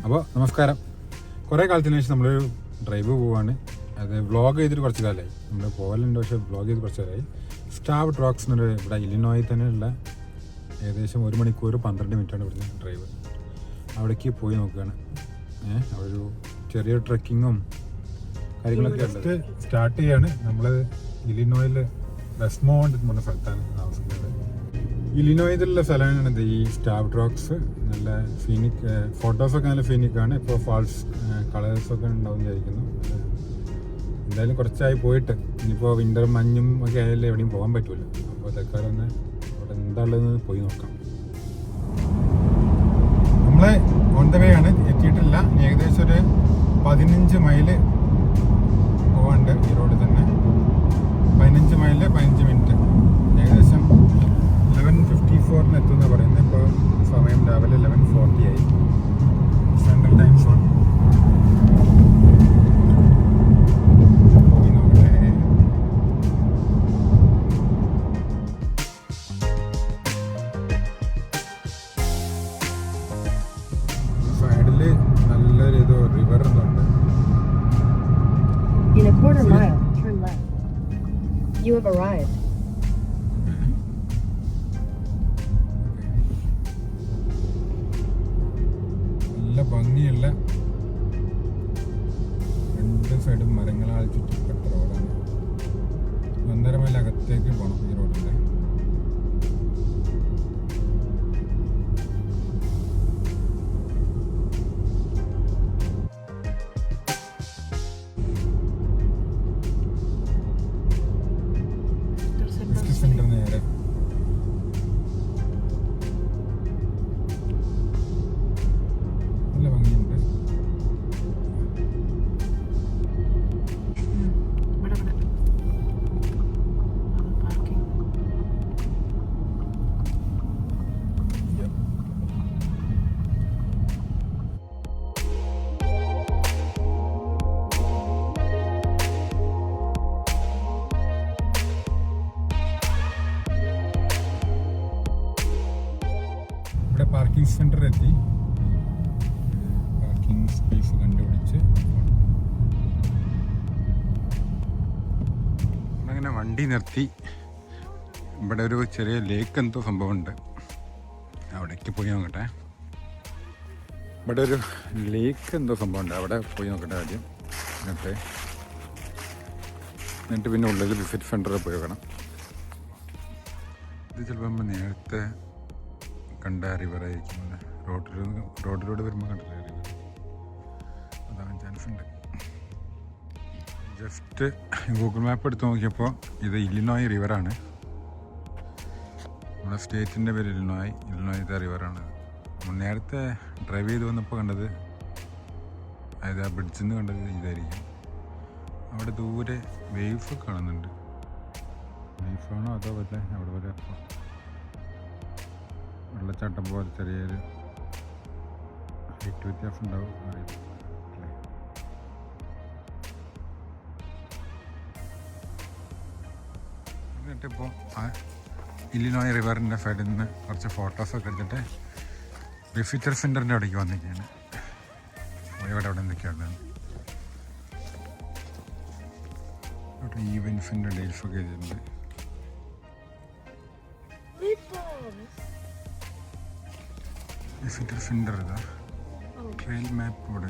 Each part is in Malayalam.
അപ്പോൾ നമസ്കാരം. കുറേ കാലത്തിന് ശേഷം നമ്മളൊരു ഡ്രൈവ് പോവാണ്. അത് വ്ളോഗ് ചെയ്തിട്ട് കുറച്ച് കാലമായി. നമ്മൾ പോകലുണ്ട്, പക്ഷേ വ്ളോഗ് ചെയ്ത് കുറച്ച് കാലമായി. സ്റ്റാർവ്ഡ് റോക്സ് എന്നൊരു ഇവിടെ ഇല്ലിനോയിൽ തന്നെയുള്ള ഏകദേശം 1 മണിക്കൂർ 12 മിനിറ്റാണ് ഇവിടുന്ന് ഡ്രൈവ്. അവിടേക്ക് പോയി നോക്കുകയാണ്. അവിടെ ഒരു ചെറിയ ട്രെക്കിങ്ങും കാര്യങ്ങളൊക്കെ ഉണ്ട്. സ്റ്റാർട്ട് ചെയ്യാണ്. നമ്മൾ ഇല്ലിനോയിൽ വെസ്റ്റ്മോണ്ട് എന്ന് പറഞ്ഞ സ്ഥലത്താണ് താമസിക്കുന്നത്. ഇല്ലിനോയിലുള്ള സ്ഥലമാണ് ഈ സ്റ്റാർവ്ഡ് റോക്സ്. നല്ല ഫീനിക് ഫോട്ടോസൊക്കെ നല്ല ഫീനിക്കാണ്. ഇപ്പോൾ ഫാൾസ് കളേഴ്സൊക്കെ ഉണ്ടാവും വിചാരിക്കുന്നു. എന്തായാലും കുറച്ചായി പോയിട്ട്, ഇനിയിപ്പോൾ വിൻ്റർ മഞ്ഞും ഒക്കെ ആയാലും എവിടെയും പോകാൻ പറ്റില്ല. അപ്പോൾ തൽക്കാലം ഒന്ന് അവിടെ എന്താ ഉള്ളതെന്ന് പോയി നോക്കാം. നമ്മൾ ഓൺ ദ വേ ആണ്, എത്തിയിട്ടില്ല. ഏകദേശം ഒരു 15 മൈല് പോകാണ്ട് ഈ റോഡിൽ തന്നെ. 15 മൈല് 15 മിനിറ്റ്. ഏകദേശം 11:54 എത്തുന്ന പറയുന്നത്. ഇപ്പോൾ സമയം രാവിലെ 11:40 ആയി. Central time zone. സൈഡില് നല്ലൊരു ഏതോ റിവർ ഉണ്ട്. In a quarter mile, turn left. You have arrived. നല്ല ഭംഗിയുള്ള 2 സൈഡും മരങ്ങളാൽ ചുറ്റപ്പെട്ട റോഡാണ്. 1.5 മൈൽ അകത്തേക്ക് പോകണം ഈ റോഡിൻ്റെ. സെന്റർ നേരെ നല്ല ഭംഗിയുണ്ട്. ഇവിടെ പാർക്കിംഗ് സെന്റർ എത്തി. പാർക്കിംഗ് സ്പേസ് കണ്ടുപിടിച്ച് അങ്ങനെ വണ്ടി നിർത്തി. ഇവിടെ ഒരു ചെറിയ ലേക്ക് എന്തോ സംഭവമുണ്ട്, അവിടേക്ക് പോയി നോക്കട്ടെ. ഇവിടെ ഒരു ലേക്ക് എന്തോ സംഭവമുണ്ട്, അവിടെ പോയി നോക്കട്ടെ ആദ്യം. എന്നിട്ട് പിന്നെ ഉള്ളിൽ വിസിറ്റ് സെൻറ്ററിൽ പോയി നോക്കണം. ഇത് ചിലപ്പോൾ നമ്മൾ നേരത്തെ കണ്ട റിവറായിരിക്കും. റോഡിലൂടെ വരുമ്പോൾ കണ്ടില്ല റിവർ, അതാവാൻ ചാൻസ് ഉണ്ട്. ജസ്റ്റ് ഗൂഗിൾ മാപ്പ് എടുത്ത് നോക്കിയപ്പോൾ ഇത് ഇല്ലിനോയ് റിവറാണ്. നമ്മുടെ സ്റ്റേറ്റിൻ്റെ പേര് ഇല്ലിനോയത്തെ റിവറാണ്. നേരത്തെ ഡ്രൈവ് ചെയ്ത് വന്നപ്പോൾ കണ്ടത്, അതായത് ആ ബ്രിഡ്ജിൽ നിന്ന് കണ്ടത് ഇതായിരിക്കും. അവിടെ ദൂരെ വേവ്സ് കാണുന്നുണ്ട്. വേവ്സാണോ അതോ വല്ല അവിടെ വരെ വെള്ളച്ചാട്ടം പോലെ ചെറിയൊരു ഹൈറ്റ് വ്യത്യാസം ഉണ്ടാവും അറിയില്ല. എന്നിട്ടിപ്പോൾ ആ ഇല്ലിനോയ് റിവറിൻ്റെ സൈഡിൽ നിന്ന് കുറച്ച് ഫോട്ടോസൊക്കെ എടുത്തിട്ട് വിസിറ്റർ സെൻറ്ററിൻ്റെ അവിടേക്ക് വന്നിരിക്കുകയാണ്. ഇവിടെ എന്തൊക്കെയാണ് ഇവിടെ ഈവൻസിൻ്റെ ഡീൽസൊക്കെ ചെയ്തിട്ടുണ്ട്. വിസിറ്റർ സെൻറ്റർ ഇതാ. ട്രെയിൽ മാപ്പ് ഇവിടെ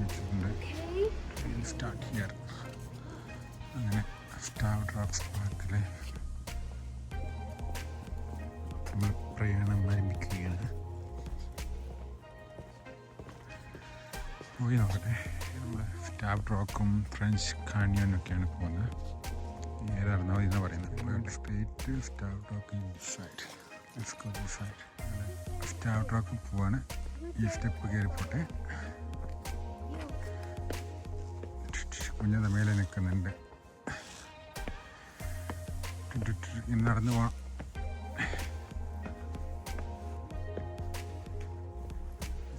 വെച്ചിട്ടുണ്ട്. Trail start here. അങ്ങനെ സ്റ്റാർവ്ഡ് റോക്സ് പാർക്കിലെ നമ്മൾ പ്രയാണം ആരംഭിക്കുകയാണ്. പോയി നോക്കട്ടെ. നമ്മൾ സ്റ്റാർവ്ഡ് റോക്കും ഫ്രഞ്ച് കാനിയോനൊക്കെയാണ് പോകുന്നത്. ഏതാണെന്നോ ഇതെന്ന് പറയുന്നത്. Straight starved rock inside. Starved rock പോവാണ്. ഈ സ്റ്റെപ്പ് കയറി പോട്ടെ. കുഞ്ഞത് മേലെ നിൽക്കുന്നുണ്ട്. നടന്നു പോവാം.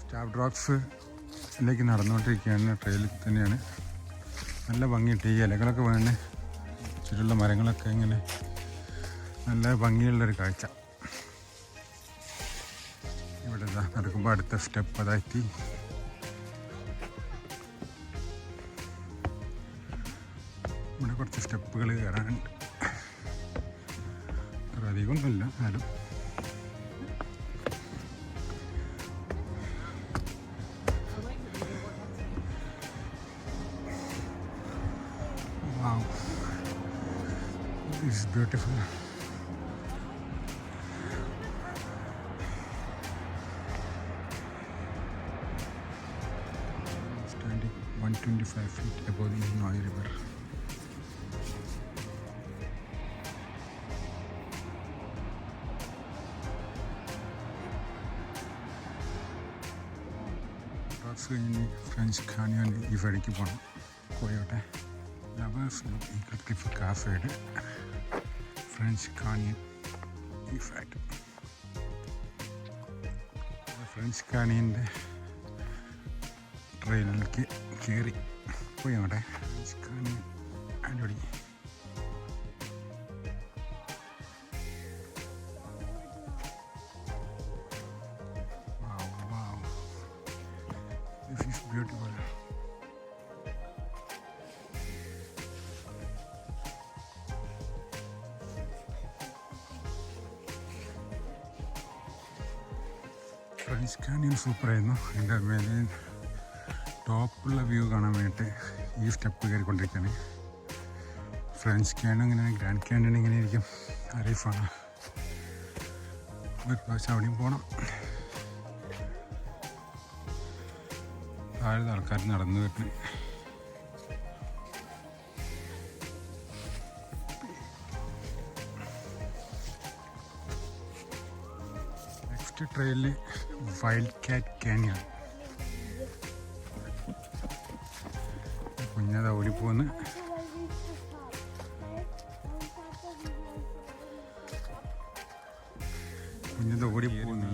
സ്റ്റാർവ്ഡ് റോക്സിലേക്ക് നടന്നുകൊണ്ടിരിക്കുകയാണ്. ട്രെയിലിൽ തന്നെയാണ്. നല്ല ഭംഗിയിട്ട് ഈ ഇലകളൊക്കെ വീണ് ചുറ്റുള്ള മരങ്ങളൊക്കെ ഇങ്ങനെ നല്ല ഭംഗിയുള്ളൊരു കാഴ്ച. ഇവിടെ നടക്കുമ്പോൾ അടുത്ത സ്റ്റെപ്പ് അതായി. ഇവിടെ കുറച്ച് സ്റ്റെപ്പുകൾ കയറാനുണ്ട്. അത്ര അധികമൊന്നുമില്ല, എന്നാലും wow, this is beautiful. Standing 125 feet above the Illinois River. Rocks കഴിഞ്ഞ് ഫ്രഞ്ച് കാനിയോൻ ഈ വഴിക്ക് പോകണം. കോയോട്ടെ ലവേഴ്സ് ഈഗിൾ ക്ലിഫ് കാഫേഡ് ഫ്രഞ്ച് കാനിയൻ ഈ ഫാറ്റ്. ഫ്രഞ്ച് കാനിയൻ്റെ ട്രെയിനിലേക്ക് കയറി പോയി. അവിടെ ഫ്രഞ്ച് കാനിയൻ അടിപൊളി. This is beautiful. French Canyon സൂപ്പറായിരുന്നു. അതിൻ്റെ മേലെ ടോപ്പുള്ള വ്യൂ കാണാൻ വേണ്ടിയിട്ട് ഈ സ്റ്റെപ്പ് കയറിക്കൊണ്ടിരിക്കുകയാണ്. ഫ്രഞ്ച് കാനിയൻ ഇങ്ങനെ, ഗ്രാൻഡ് കാനിയൻ ഇങ്ങനെ ഇരിക്കും. അറിയിഫാണ്. ഒരു പ്രാവശ്യം അവിടെയും പോകണം. താഴെ ആൾക്കാർ നടന്നു വരുന്നത്. നെക്സ്റ്റ് ട്രെയിനിൽ വൈൽഡ് കാറ്റ് കാനിയൻ. കുഞ്ഞത് ഓടിപ്പോന്ന്. കുഞ്ഞത് ഓടിപ്പോന്ന്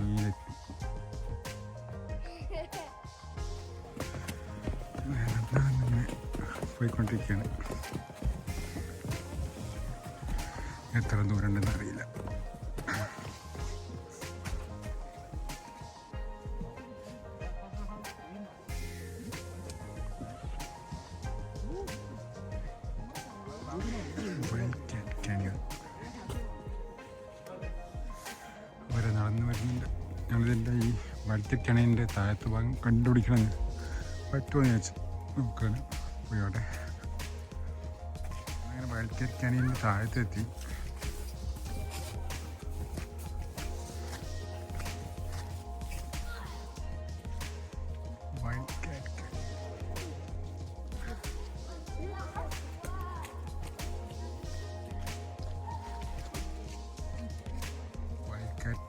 പോയിക്കൊണ്ടിരിക്കുകയാണ്. എത്ര ദൂരം ഉണ്ടെന്ന് അറിയില്ല. വരെ നടന്നു വരുന്നുണ്ട്. ഞങ്ങളിതിൻ്റെ ഈ വൈൽഡ് കാനിയൻ്റെ താഴത്ത് ഭാഗം കണ്ടുപിടിക്കണം. പറ്റുമോ എന്ന് ചോദിച്ചു നോക്കുകയാണ്. പോയോടെ അങ്ങനെ വൈൽഡ് കാനിയൻ്റെ താഴത്തെത്തി.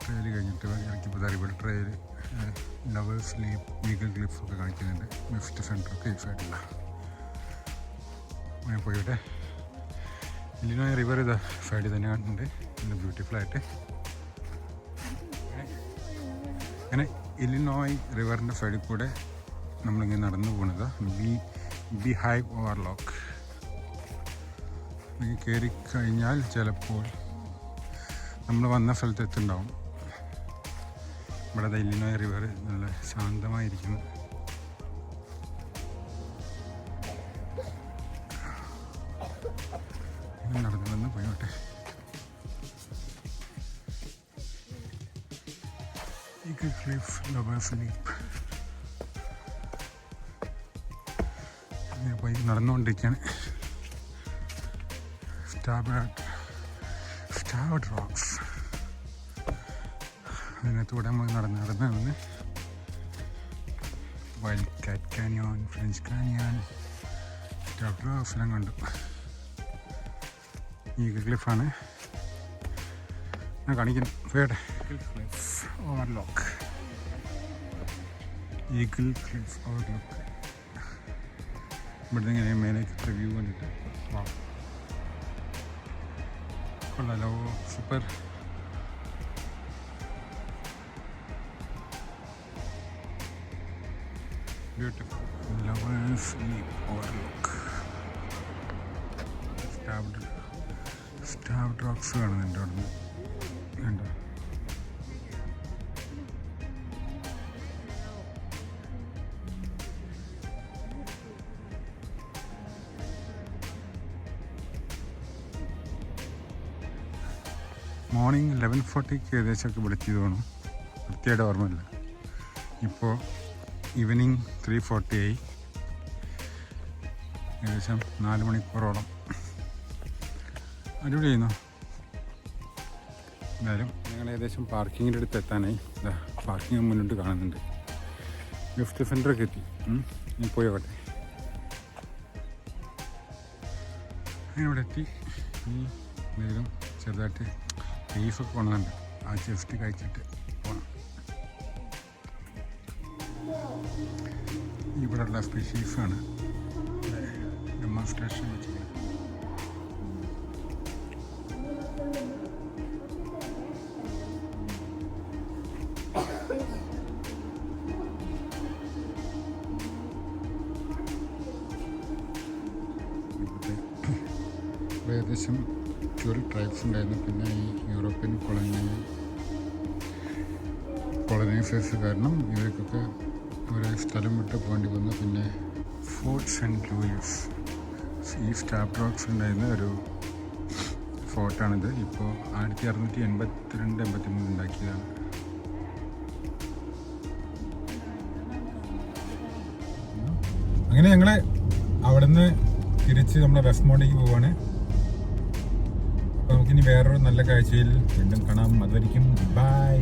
ട്രെയിൽ കഴിഞ്ഞിട്ട് ഇറക്കിപ്പോൾ river trail, Lovers Leap, Eagle Cliff ഒക്കെ കാണിക്കുന്നുണ്ട്. മിഫ്റ്റ് സെൻറ്ററൊക്കെ ഈ സൈഡില്ല. അങ്ങനെ പോയിട്ട് ഇല്ലിനോയ് റിവർ ഇതാ സൈഡിൽ തന്നെ കാണുന്നുണ്ട്. നല്ല ബ്യൂട്ടിഫുള്ളായിട്ട്. അങ്ങനെ ഇല്ലിനോയ് റിവറിൻ്റെ സൈഡിൽ കൂടെ നമ്മളിങ്ങനെ നടന്നു പോകുന്നത് ബി ഹൈവ് ഓവർലോക്ക്. കയറി കഴിഞ്ഞാൽ ചിലപ്പോൾ നമ്മൾ വന്ന സ്ഥലത്ത് എത്തുണ്ടാവും. ഇവിടെ ഇല്ലിനോയ് റിവർ നല്ല ശാന്തമായിരിക്കുന്നു. നടന്നു വന്ന് പോയോട്ടെ. Eagle Cliff, Lovers Leap. അങ്ങനെ പോയി നടന്നുകൊണ്ടിരിക്കുകയാണ്. Starboard rocks. അതിനകത്തൂടെ നമ്മൾ നടന്ന് വന്ന് Wild Cat Canyon, French Canyon, Starved Rocks എല്ലാം കണ്ടു. ഈഗിൾ ക്ലിഫാണ് ഞാൻ കാണിക്കുന്നത്. വേട്ടെ Cliff Overlook, Eagle Cliff Overlook. ഇവിടുന്ന് ഇങ്ങനെ മേലേക്ക് വ്യൂ കണ്ടിട്ട് കൊള്ളാലോ, super. Beautiful Lovers Leap Overlook. Starved Rocks കാണുന്നുണ്ട് അവിടെ നിന്ന്. കണ്ടോ? മോർണിംഗ് 11:40 ഏകദേശമൊക്കെ ഇവിടെ എത്തിയത് വേണം, കൃത്യമായിട്ട് ഓർമ്മയില്ല. ഇപ്പോൾ ഈവനിങ് 3:40 ആയി, ഏകദേശം 4 മണിക്കൂറോളം. അടിപൊളി ചെയ്യുന്നു. എന്തായാലും ഞങ്ങൾ ഏകദേശം പാർക്കിങ്ങിൻ്റെ അടുത്ത് എത്താനായി. പാർക്കിംഗ് മുന്നോട്ട് കാണുന്നുണ്ട്. ഗിഫ്റ്റ് സെൻ്ററൊക്കെ എത്തി. ഞാൻ പോയോട്ടെ. ഇവിടെ എത്തി. ഇനി എന്തെങ്കിലും ചെറുതായിട്ട് ബീഫൊക്കെ കൊണ്ടുവന്നുണ്ട്, ആ ജസ്റ്റ് കഴിച്ചിട്ട് പോകണം. ഇവിടെയുള്ള സ്പെഷീസാണ് ഡെമോൺസ്ട്രേഷൻ വെച്ചിരിക്കുന്നത്. ഏകദേശം 12 ട്രൈബ്സ് ഉണ്ടായിരുന്നു. പിന്നെ ഈ യൂറോപ്യൻ കൊളനൈസേഴ്സ് കാരണം ഇവർക്കൊക്കെ ഒരു സ്ഥലം വിട്ട് പോകേണ്ടി വന്നു. പിന്നെ ഫോർട്ട് സെൻറ്റ് ലൂയിസ്, ഈ സ്റ്റാഫ് റോക്സ് ഉണ്ടായിരുന്ന ഒരു ഫോർട്ടാണിത്. ഇപ്പോൾ 1682-83 ഉണ്ടാക്കിയതാണ്. അങ്ങനെ ഞങ്ങൾ അവിടുന്ന് തിരിച്ച് നമ്മുടെ വെസ്റ്റ്മോണ്ടിലേക്ക് പോവാണ്. അപ്പോൾ നമുക്കിനി വേറൊരു നല്ല കാഴ്ചയിൽ വീണ്ടും കാണാം. അതുവരെയ്ക്കും ബൈ.